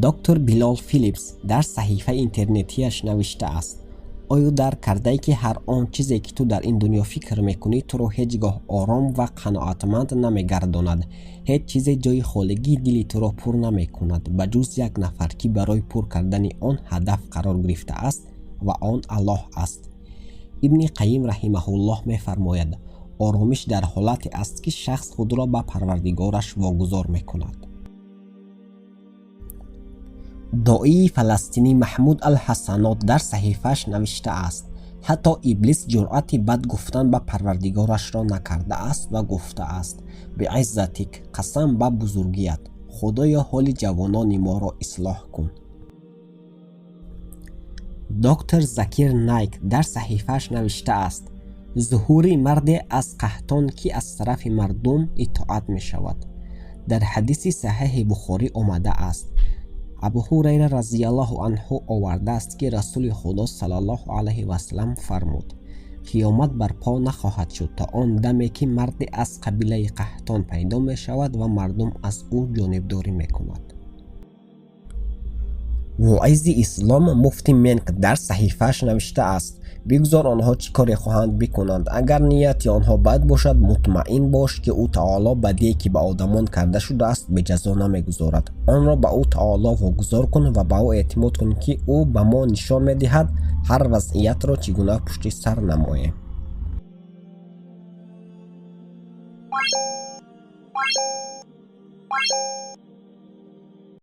доктор Билол Филипс дар саҳифаи интернетиаш навишта аст: оё дарк кардае ки ҳар он чизе ки ту дар ин дунё фикр мекунӣ туро ҳеҷ гоҳ ором ва қаноатманд намегардонад. ҳеҷ чизе ҷойи холигии дили туро пур намекунад ба ҷуз як нафар ки барои пур кардани он ҳадаф қарор гирифтааст ва он Аллоҳ аст. ибни Қайим раҳимаҳуллоҳ мефармояд: оромиш дар ҳолате аст ки шахс худро ба Парвардигораш вогузор мекунад. доии фаластинӣ Маҳмуд Ал-Ҳасанот дар саҳифааш навишта аст: ҳатто иблис ҷуръати бад гуфтан ба Парвардигорашро накардааст ва гуфтааст: бииззатик, қасам ба бузургият, Худоё ҳоли ҷавонони моро ислоҳ кун. доктор Закир Найк дар саҳифааш навишта аст: зуҳури марде аз қаҳтон ки аз тарафи мардум итоат мешавад. дар ҳадиси саҳиҳи Бухорӣ омада аст: абу Ҳурайра разияллоҳу анҳу овардааст ки расули Худо саллаллоҳу алайҳи васаллам фармуд: қиёмат барпо нахоҳад шуд то он даме ки марде аз қабилаи қаҳтон пайдо мешавад ва мардум аз ӯ ҷонибдорӣ мекунад. воизи ислом муфти Менк дар саҳифааш навишта аст: бигзор онҳо чӣ коре хоҳанд бикунанд, агар нияти онҳо бад бошад, мутмаин бош ки ӯ таоло бадие ки ба одамон карда шудааст беҷазо намегузорад. онро ба ӯ таоло вогузор кун ва ба ӯ эътимод кун ки ӯ ба мо нишон медиҳад ҳар вазъиятро чӣ гуна пушти сар намоем.